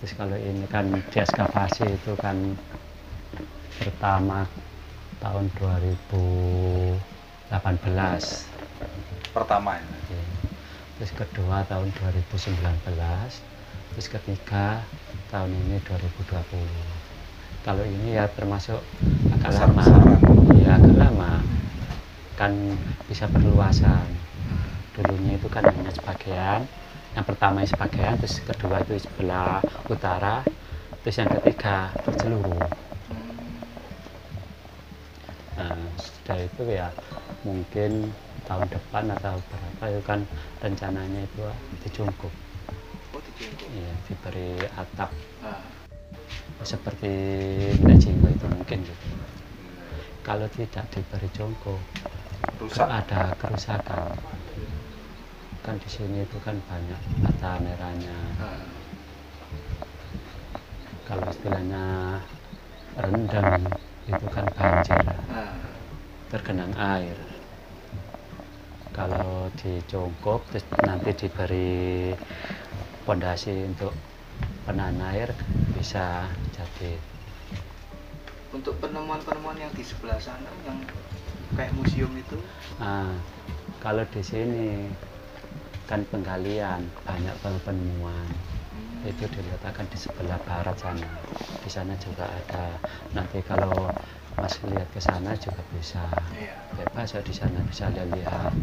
Terus kalau ini kan diekskavasi itu kan pertama tahun 2018. Pertama ya. Terus kedua tahun 2019. Terus ketiga tahun ini 2020. Kalau ini ya termasuk agak lama. Ya agak lama. Kan bisa perluasan. Dulunya itu kan hanya sebagian. Yang pertama sebagian, terus kedua itu sebelah utara, terus yang ketiga berseluruh. Nah, sudah itu ya mungkin tahun depan atau berapa itu kan rencananya itu dijungkup. Iya, diberi atap seperti Mlejinggo itu mungkin gitu. Kalau tidak diberi jongkok, ada kerusakan. Kan di sini itu kan banyak bata merahnya. Kalau istilahnya rendang itu kan banjir, tergenang air. Kalau dicongkok terus nanti diberi pondasi untuk penahan air, bisa jadi. Untuk penemuan-penemuan yang di sebelah sana yang kayak museum itu, kalau di sini kan penggalian, banyak penemuan. Itu diletakkan di sebelah barat sana. Di sana juga ada. Nanti kalau Mas lihat ke sana juga bisa. Bebas ya, di sana bisa lihat.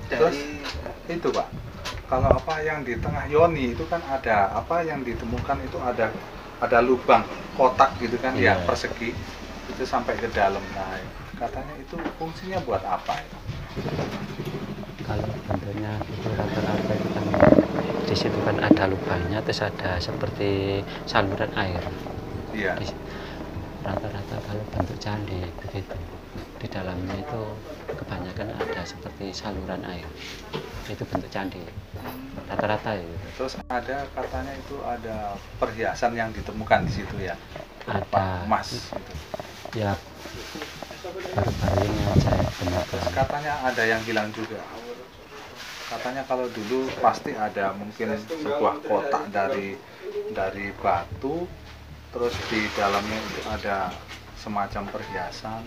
Terus itu Pak, kalau apa yang di tengah Yoni itu kan ada apa yang ditemukan itu ada lubang kotak gitu kan, ya persegi itu sampai ke dalam. Nah, katanya itu fungsinya buat apa itu? Kalau bentuknya itu rata-rata itu kan di situ kan ada lubangnya, terus ada seperti saluran air. Iya. Rata-rata kalau bentuk candi begitu, di dalamnya itu kebanyakan ada seperti saluran air. Itu bentuk candi rata-rata itu. Terus ada katanya itu ada perhiasan yang ditemukan di situ ya, ada emas gitu. Ya baru-baru ini aja ya. Terus katanya ada yang hilang juga. Katanya kalau dulu pasti ada mungkin sebuah kotak dari batu, terus di dalamnya itu ada semacam perhiasan.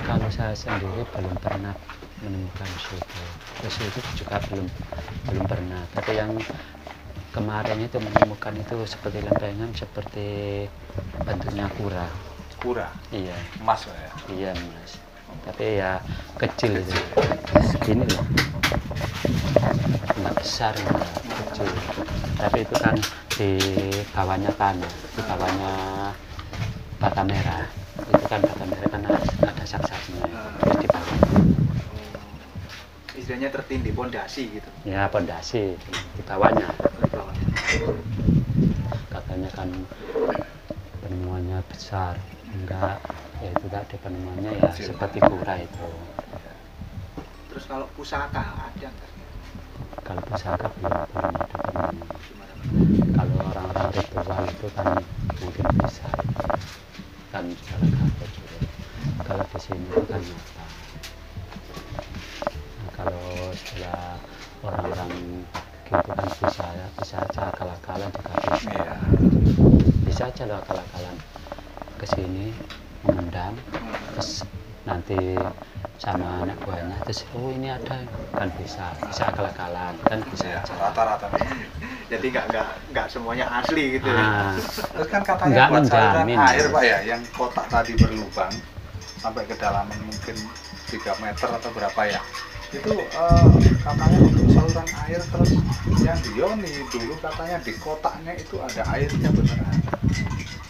Kalau saya sendiri belum pernah menemukan situ. Terus itu juga belum pernah. Tapi yang kemarin itu menemukan itu seperti lempengan, seperti bentuknya kura. Kura? Iya. Emas ya? Iya Mas. Tapi ya kecil itu. Segini loh. Nggak besar, nggak kecil. Tapi itu kan di bawahnya tanah, di bawahnya bata merah. Itu kan bata merah kan ada sak-saknya di bawah. Istilahnya tertindih pondasi gitu. Ya pondasi di bawahnya. Katanya kan penemuannya besar, enggak, ya itu tadi penemuannya ya seperti kura itu. Terus kalau pusaka ada nggak? Kalau pusaka belum ada penemuan. Kalau orang-orang ritual itu kan mungkin bisa, kan salah satu juga. Kalau di sini itu kan nyata. Nah, kalau setelah orang-orang gitu kan bisa aja akal-akalan juga bisa. Bisa aja loh akal-akalan kesini memendam, terus nanti sama anak buahnya terus ini ada, kan bisa akal-akalan, kan bisa aja. Rata-rata. Jadi nggak semuanya asli gitu. Terus kan katanya buat saluran air Pak ya, yang kotak tadi berlubang sampai kedalaman mungkin 3 meter atau berapa ya, itu katanya untuk saluran air. Terus yang di Yoni dulu katanya di kotaknya itu ada airnya, beneran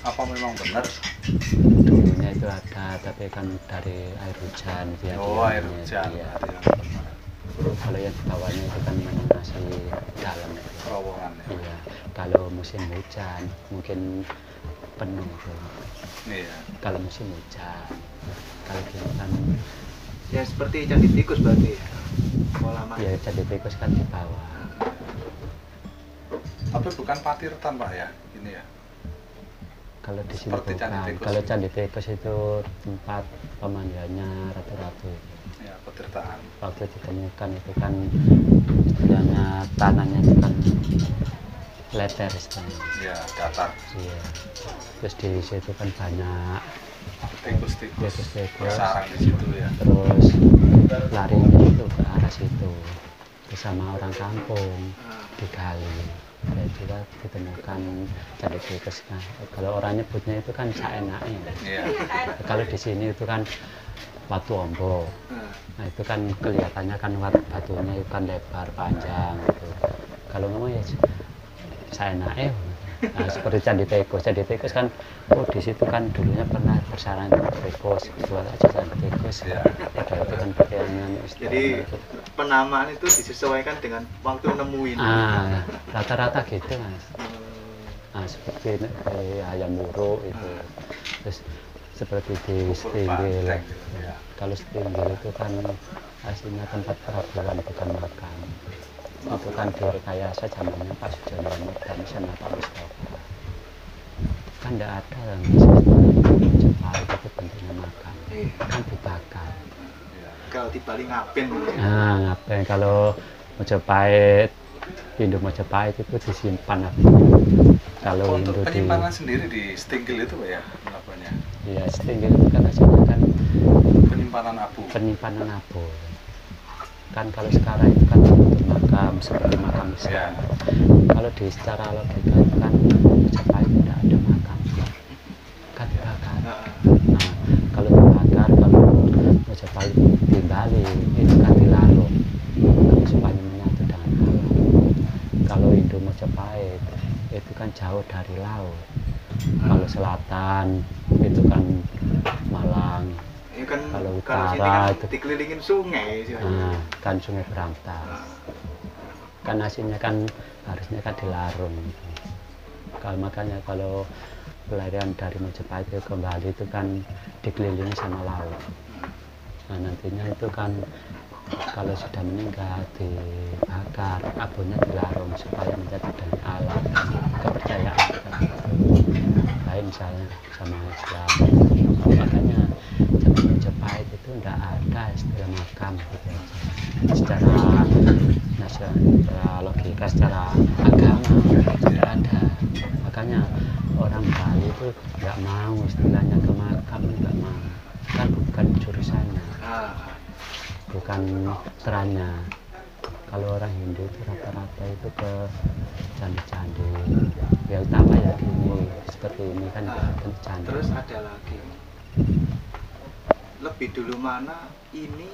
apa memang benar? Dulunya itu ada, tapi kan dari air hujan dia. Air hujan ya. Kalau yang di bawahnya itu kan masih dalam terowongan ya. Iya. Kalau musim hujan mungkin penuh tuh. Iya. Kalau musim hujan, kalau gitu kan ya seperti candi tikus berarti ya. Ya candi tikus kan di bawah. Tapi bukan Patirtan Pak ya, ini ya. Kalau di sini bukan. Kalau candi tikus itu tempat pemandiannya ratu-ratu. Ya, Petirtaan. Waktu ditemukan itu kan istilahnya tanahnya itu kan lebar istilahnya. Ya, datar. Iya. Terus di situ kan banyak Tikus tikus bersarang di situ ya. terus larinya itu ke arah situ bersama orang kampung digali. Ya juga ditemukan candi tikus. Nah, kalau orang nyebutnya itu kan saenake. Iya. Kalau di sini itu kan Watu Ombo. Nah itu kan kelihatannya kan batunya itu kan lebar panjang gitu. Kalau ngomong ya saenake. Nah, seperti Candi Tikus kan, oh di situ kan dulunya pernah bersarang tikus, buat aja Candi Tikus. Ya. Padahal itu kan pakaian. Jadi penamaan itu disesuaikan dengan waktu nemuin. Ah, rata-rata gitu mas. Nah, seperti ayam buruk itu, terus seperti di Setinggil. Ya. Kalau Setinggil itu kan aslinya tempat perabuan bukan makam. Itu kan direkayasa zamannya Pak Sujono dan sama Pak Mustafa. Kan tidak ada yang Jepang itu bentuknya makam, kan dibakar. Kalau di Bali ngapain? Nah, ngapain kalau Majapahit, Hindu Majapahit itu disimpan apa? Kalau Untuk Hindu penyimpanan sendiri di Setinggil itu Pak ya, apanya? Iya, Setinggil itu kan aslinya kan Penyimpanan abu. Kan kalau sekarang itu kan bentuk makam seperti makam Islam. Ya. Kalau di secara logika itu kan Majapahit tidak ada makam, kan dibakar. Nah, kalau dibakar, kalau Majapahit di Bali itu kan dilarung supaya menyatu dengan alam. Kalau Hindu Majapahit itu kan jauh dari laut. Kalau selatan itu kan Malang. Ya kan, Kalau sini utara kan itu dikelilingin sungai sih. kan Sungai Berantas. Kan aslinya kan harusnya kan dilarung. Kalau makanya kalau pelarian dari Majapahit ke Bali itu kan dikelilingi sama laut. Nah nantinya itu kan kalau sudah meninggal dibakar, abunya dilarung supaya menjadi dari alam. Kepercayaan kan. Lain misalnya sama Islam. Makanya zaman Majapahit itu tidak ada istilah makam gitu aja. Secara nasional, secara logika, secara agama tidak ada. Makanya orang Bali itu nggak mau istilahnya ke makam, nggak mau. Kan bukan jurusannya, bukan teranya. Kalau orang Hindu itu rata-rata itu ke candi-candi. Yang utama ya ini seperti ini kan candi. Terus ada lagi. Lebih dulu mana ini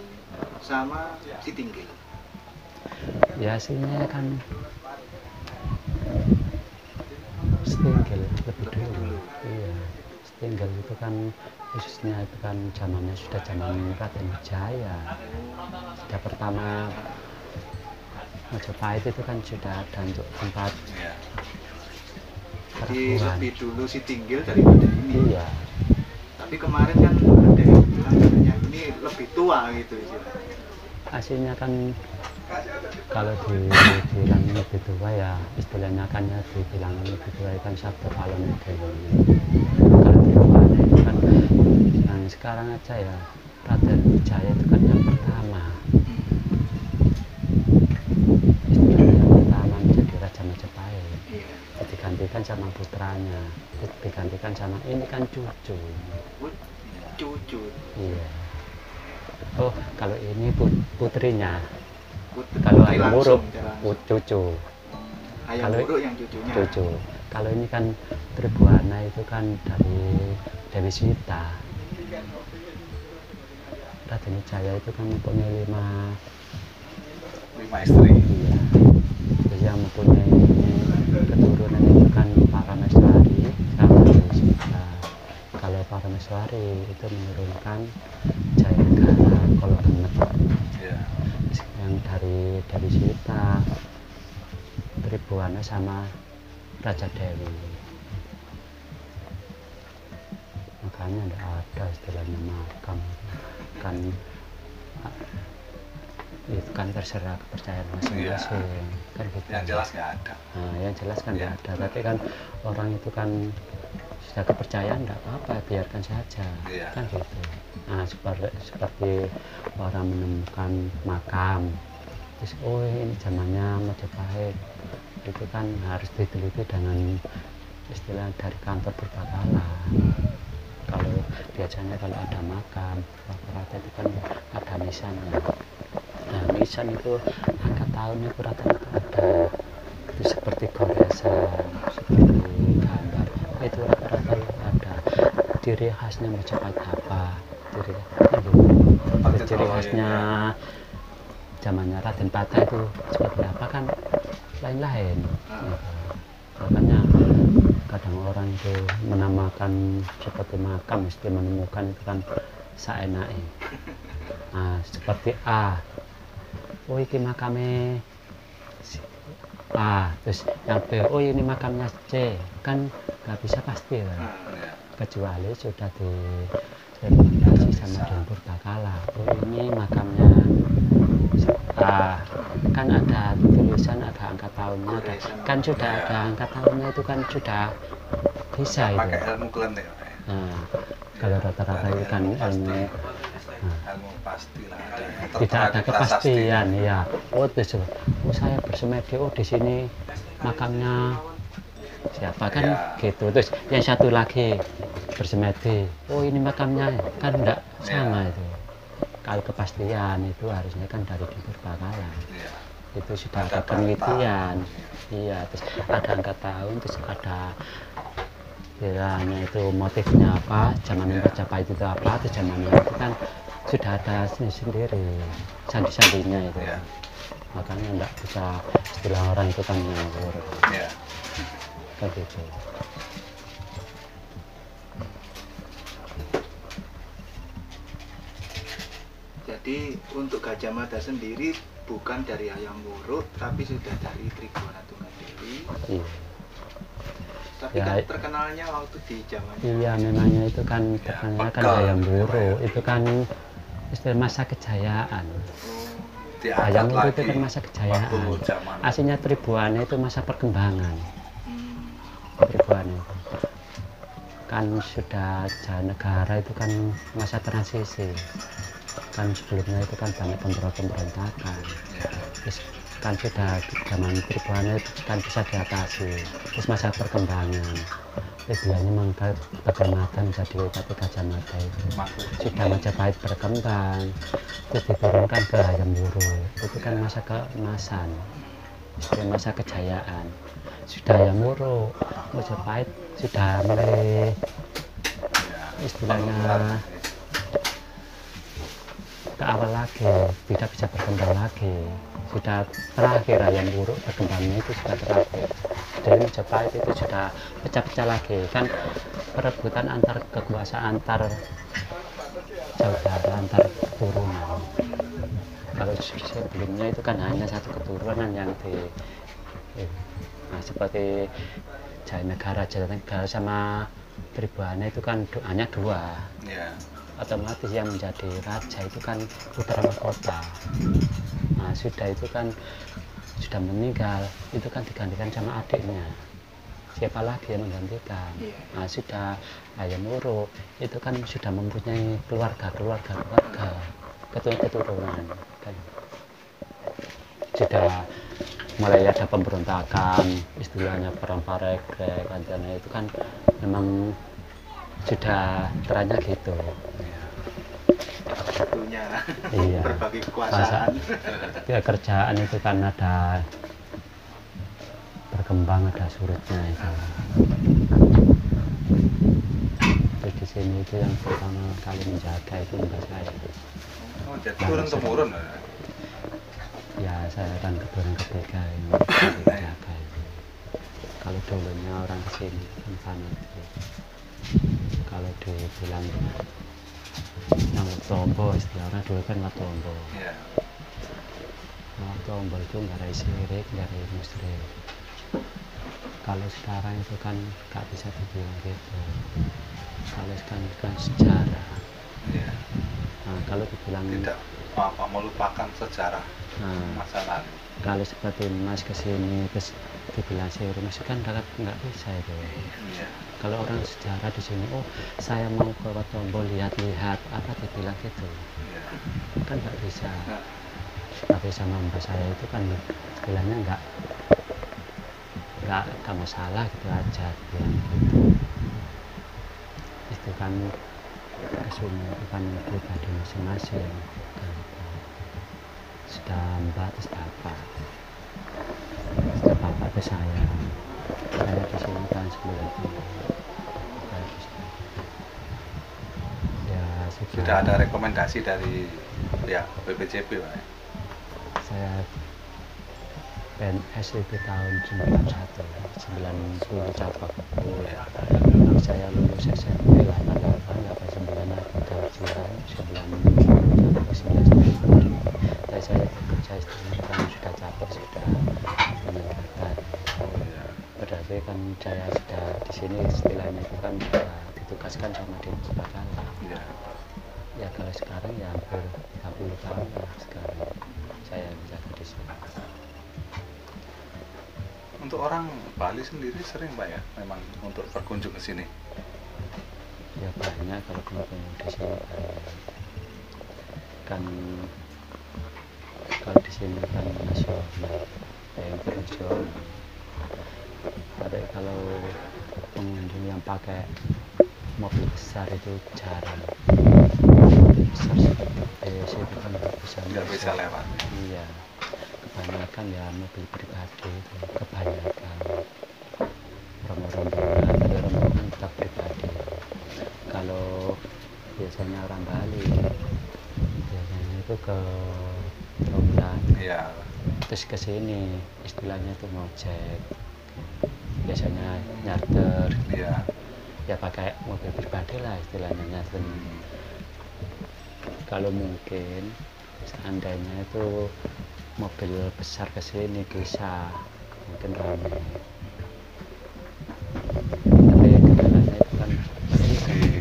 sama Setinggil? Ya aslinya kan Setinggil lebih dulu. Iya, Setinggil itu kan khususnya itu kan zamannya sudah zaman Raden Wijaya. Sudah pertama Majapahit itu kan sudah ada untuk tempat Jadi perabuan. lebih dulu Setinggil daripada ini. Iya. Tapi kemarin kan ada yang bilang katanya ini lebih tua gitu istilahnya. Aslinya kan kalau dibilang lebih tua ya istilahnya kan ya dibilang lebih tua kan Sabto Palonegoro. Kalau di mana itu kan yang sekarang aja ya Raden Wijaya itu kan yang pertama. Istilahnya yang pertama menjadi Raja Majapahit. Digantikan sama putranya, digantikan sama ini kan cucu. Cucu. Iya. Oh, kalau ini putrinya. Kalau ayam buruk, cucu. Ayam buruk yang cucunya. Cucu. Kalau ini kan Tribuana itu kan dari Dewi Sita. Raden Wijaya itu kan mempunyai 5 istri. Iya. Terus yang mempunyai keturunan itu kan Parameswari sama Dewi Sita. Kalau Parameswari itu menurunkan Jayagara kalau Gemet. Yang dari Sita, Tribuana sama Raja Dewi. Makanya tidak ada istilahnya makam. Kan itu kan terserah kepercayaan masing-masing. Kan gitu. Yang jelas nggak ada. Nah, yang jelas kan nggak ada. Tapi kan orang itu kan sudah kepercayaan nggak apa-apa, biarkan saja, kan gitu. Nah seperti orang menemukan makam, terus oh ini zamannya Majapahit, itu kan harus diteliti dengan istilah dari kantor purbakala. Kalau biasanya kalau ada makam rata-rata itu kan ada nisannya. Nah nisan itu angka tahunnya itu rata-rata ada, itu seperti goresan, seperti gambar, itu rata-rata ada ciri khasnya Majapahit apa, ciri khasnya zamannya Raden Patah itu seperti apa kan lain-lain. Makanya kadang orang itu menamakan seperti makam, mesti menemukan itu kan saenake. Nah, seperti A, oh ini makamnya A, terus yang B, oh ini makamnya C, kan nggak bisa pasti kan, kecuali sudah diverifikasi sama Dewan Purbakala. Oh ini makamnya A, kan ada tulisan, ada angka tahunnya, kan sudah ada angka tahunnya, itu kan sudah bisa itu. Pakai ilmu kelenteng. Nah, kalau rata-rata itu kan ilmu pasti lah, tidak ada kepastian ya. Oh terus saya bersemedi, oh di sini makamnya siapa kan gitu. Terus yang satu lagi bersemedi, oh ini makamnya, kan enggak sama itu. Kalau kepastian itu harusnya kan dari Dewan Purbakala, itu sudah ada penelitian. Iya, terus ada angka tahun, terus ada bilangnya itu motifnya apa, zaman Majapahit itu apa, terus zamannya itu kan sudah ada sendiri sandi-sandinya itu. Makanya enggak bisa istilah orang itu kan ngawur. Kan gitu. Jadi untuk Gajah Mada sendiri bukan dari Hayam Wuruk, tapi sudah dari Trigona Tunggadewi. Iya. Tapi Ya, kan terkenalnya waktu di zaman. Iya, memangnya itu kan terkenalnya kan Hayam Wuruk, itu kan istilah masa kejayaan. Hayam Wuruk itu kan masa kejayaan. Aslinya Tribuana itu masa perkembangan. Tribuana itu kan sudah Jaya Negara itu kan masa transisi. Kan sebelumnya itu kan banyak pemberontakan, terus kan sudah zaman Tribuana itu kan bisa diatasi, terus masa perkembangan idealnya mengangkat bagaimana menjadi Pati Gajah Mada itu sudah Majapahit berkembang, terus diturunkan ke Hayam Wuruk, itu kan masa keemasan, masa kejayaan. Sudah Hayam Wuruk, Majapahit sudah mulai istilahnya ke awal lagi, tidak bisa berkembang lagi, sudah terakhir. Hayam Wuruk berkembangnya itu sudah terakhir. Dari Majapahit itu sudah pecah-pecah lagi, kan perebutan antar kekuasaan, antar saudara, antar keturunan. Kalau sebelumnya itu kan hanya satu keturunan yang seperti Jaya Negara sama Tribuana itu kan hanya dua. Otomatis yang menjadi raja itu kan putra mahkota. Nah sudah itu kan sudah meninggal, itu kan digantikan sama adiknya, siapa lagi yang menggantikan. Nah sudah Hayam Wuruk itu kan sudah mempunyai keluarga keturunan kan. Sudah mulai ada pemberontakan, istilahnya perang Parekrek, Kancana itu kan memang sudah teranya gitu. Satunya Iya. berbagi kekuasaan. Ya kerjaan itu kan ada berkembang, ada surutnya itu. Terus di sini itu yang pertama kali menjaga itu mbak saya. Oh, jadi turun temurun. Ya saya kan keturunan ketiga yang menjaga itu. Kalau dulunya orang kesini kan fanatik. Kalau dibilang yang Watombo, istilah orang dulu kan Watombo. Watombo itu nggak ada sirik, nggak ada musyrik. Kalau sekarang itu kan nggak bisa dibilang gitu. Kalau sekarang kan sejarah. Nah, kalau dibilang tidak melupakan sejarah masa lalu. kalau seperti Mas kesini terus dibilang sewa rumah kan nggak bisa itu. Kalau orang sejarah di sini, oh saya mau ke Watombo lihat-lihat apa dibilang gitu, kan nggak bisa. Tapi sama mbak saya itu kan bilangnya nggak masalah gitu aja, bilang gitu. Itu kan kesumur itu kan pribadi masing-masing kan. Sudah mbak terus bapak, sudah bapak ke saya di sini kan sebelum itu ya sudah ada rekomendasi dari pihak BPJP Pak ya? Saya PNS itu tahun 91 cabang. Saya lulus SMP 88 saya kerja istilahnya sudah capek, sudah meninggalkan. Berarti kan saya sudah di sini istilahnya itu kan ditugaskan sama Dinas Bakalan. Ya kalau sekarang ya hampir 30 tahun lah sekarang saya bisa di sini. Untuk orang Bali sendiri sering Pak ya memang untuk berkunjung ke sini? Ya banyak kalau berkunjung di sini kan kalau di sini kan nasional, yang internasional. Ada kalau pengunjung yang pakai mobil besar itu jarang. Mobil besar seperti BS itu kan nggak bisa lewat. Iya, kebanyakan ya mobil pribadi itu kebanyakan. Rombongan tetap pribadi. Kalau biasanya orang Bali biasanya itu ke Trawulan, terus ke sini istilahnya itu ngojek, biasanya nyarter, ya pakai mobil pribadi lah istilahnya nyarter. Kalau mungkin seandainya itu mobil besar ke sini bisa mungkin ramai, tapi kendalanya itu kan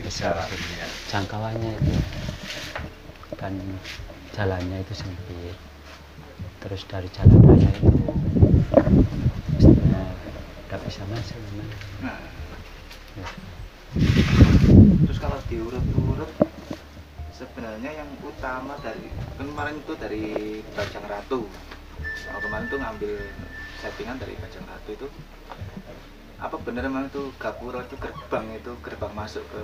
besar, jangkauannya itu kan jalannya itu sempit, terus dari jalan raya itu nggak bisa masuk memang. Ya. Terus kalau diurut-urut sebenarnya yang utama dari kemarin itu dari Bajang Ratu, kemarin tuh ngambil settingan dari Bajang Ratu itu, apa benar memang itu Gapura itu gerbang masuk ke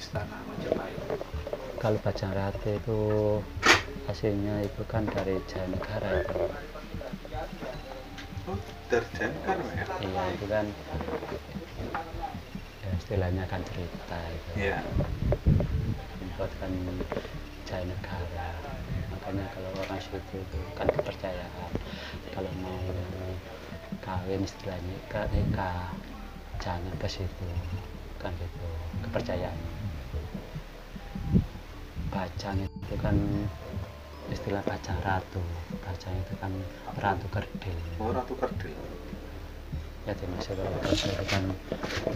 Istana Majapahit? Kalau Bajang Ratu itu hasilnya itu kan dari Jayanegara itu. Oh, dari Jayanegara ya? Iya, itu kan ya istilahnya kan cerita itu. Iya. Membuatkan Jayanegara. Makanya kalau orang situ itu kan kepercayaan. Kalau mau kawin istilahnya nikah jangan ke situ, kan gitu kepercayaan. Bajang itu kan istilah Bajang Ratu. Bajang itu kan Ratu Kerdil. Oh, Ratu Kerdil. Ya dimaksud Ratu Kerdil itu kan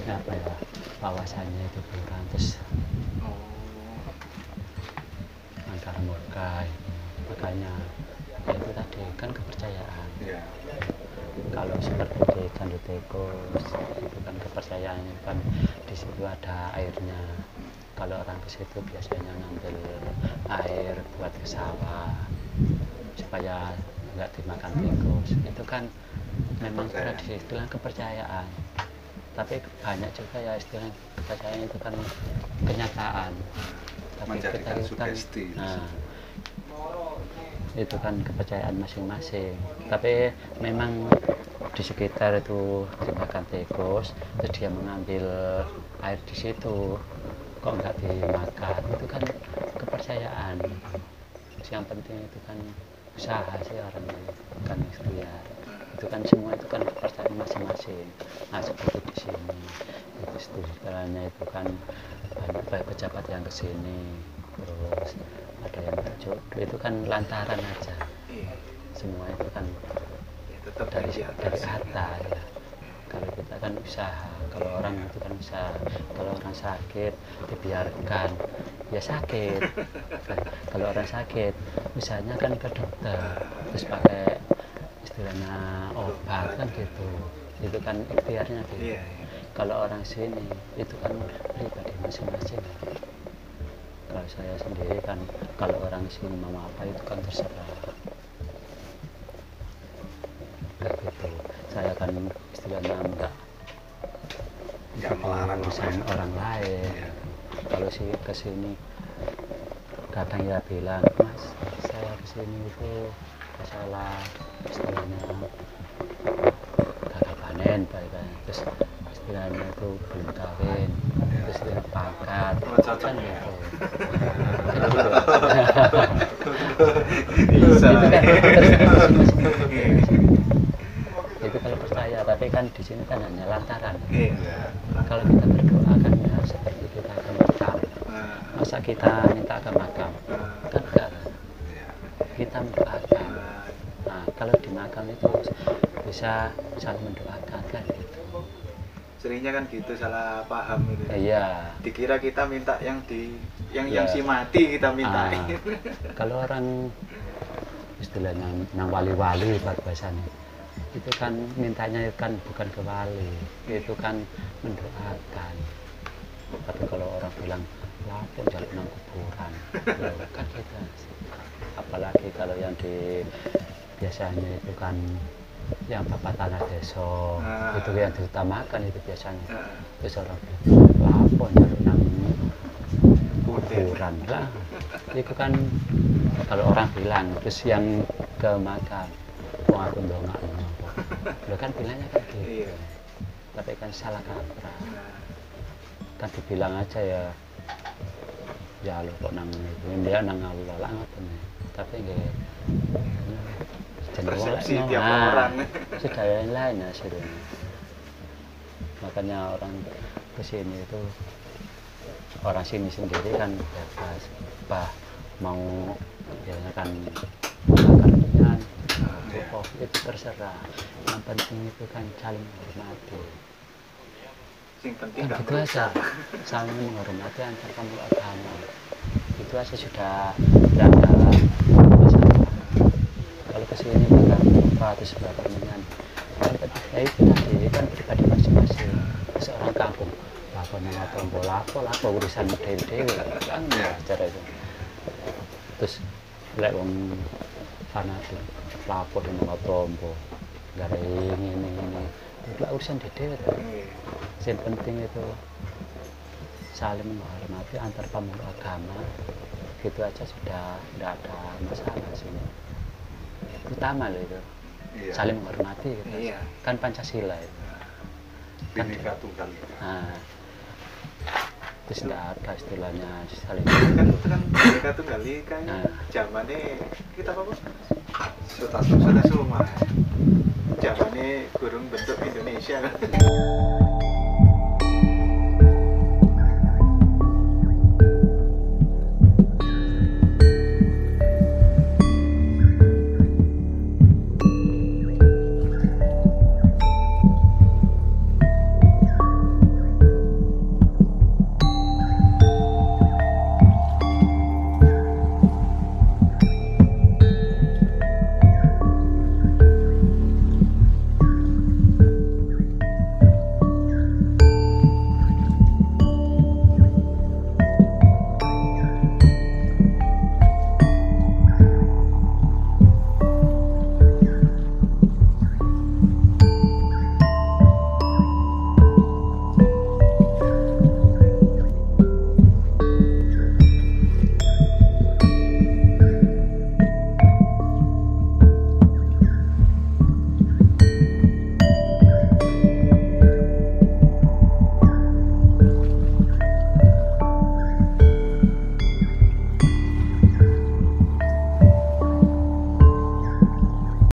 apa ya, wawasannya itu kurang, terus antara muka makanya ya itu tadi kan kepercayaan. Kalau seperti di Gandutekos itu kan kepercayaannya kan di situ ada airnya. Kalau orang ke situ biasanya ngambil air buat ke sawah supaya nggak dimakan tikus. Itu kan memang tradisi, istilah kepercayaan. Tapi banyak juga ya istilah kepercayaan itu kan kenyataan. Tapi kita sugesti. Nah, itu kan kepercayaan masing-masing. Tapi memang di sekitar itu dimakan tikus, terus dia mengambil air di situ. Kok nggak dimakan, itu kan kepercayaan. Yang penting itu kan usaha sih orangnya, bukan ikhtiar. Itu kan semua itu kan kepercayaan masing-masing. Nah seperti di sini itu istilahnya itu kan banyak pejabat yang kesini, terus ada yang berjodoh, itu kan lantaran aja. Semua itu kan dari atas ya. Kalau kita kan usaha, kalau orang itu kan usaha. Kalau orang sakit dibiarkan ya sakit. Kalau orang sakit usahanya kan ke dokter, terus pakai istilahnya obat kan gitu, itu kan ikhtiarnya gitu. Iya. Kalau orang sini itu kan pribadi masing-masing. Kalau saya sendiri kan, kalau orang sini mau apa itu kan terserah. Kayak gitu. Saya kan istilahnya enggak melarang urusan orang lain. Kalau sih ke sini kadang ya bilang, Mas, saya kesini itu masalah istilahnya gagal panen, terus istilahnya itu belum kawin, terus dia pangkat, kan gitu. Bisa. Itu kan terserah masing-masing. Itu kalau percaya, tapi kan di sini kan hanya lantaran. Kalau kita berdoa kan ya seperti kita akan makam. Masa kita minta ke makam? Kan enggak. Kita mendoakan. Nah, kalau di makam itu bisa saling mendoakan kan gitu. Seringnya kan gitu, salah paham gitu. Iya. Dikira kita minta yang Iya. si mati kita minta. Kalau orang istilahnya nang wali-wali bahasanya, itu kan mintanya kan bukan ke wali, itu kan mendoakan. Tapi kalau orang bilang lapor jalan nang kuburan, ya kan kita. Apalagi kalau yang di biasanya itu kan yang bapak tanah desa, itu yang diutamakan itu biasanya. Terus orang bilang lapor jalan nang kuburan lah, itu kan kalau orang bilang. Terus yang ke makam, wah aku ndongak, lo kan bilangnya kan gitu. Iya. Tapi kan salah kaprah. Kan dibilang aja ya lo kok nang dia nang Allah lah ngoten. Tapi nggih Persepsi tiap orang. Sudah lain hasilnya. Makanya orang kesini itu, orang sini sendiri kan bebas, mau ya kan makan pokok itu terserah. Yang penting itu kan saling menghormati. Yang penting Kan gitu aja, saling menghormati antar kamu agama. Itu aja sudah tidak ada masalah. Kalau kesini bakal lupa atau sebagainya, ya itu tadi kan pribadi masing-masing. Seorang kampung, laporan tombol apa urusan dewi kan cara itu. Terus lek wong fanatik lapor nang tombol, gara ini itu urusan dewi. Yang penting itu saling menghormati antar pemeluk agama, gitu aja sudah tidak ada masalah sini. Utama loh itu, saling menghormati gitu. Kan Pancasila itu. Bhinneka Tunggal Ika. Nah, terus tidak ada istilahnya saling kan itu kan Bhinneka Tunggal Ika Nah. zamannya kita apa? Sutasoma. Zamannya gurung bentuk Indonesia kan.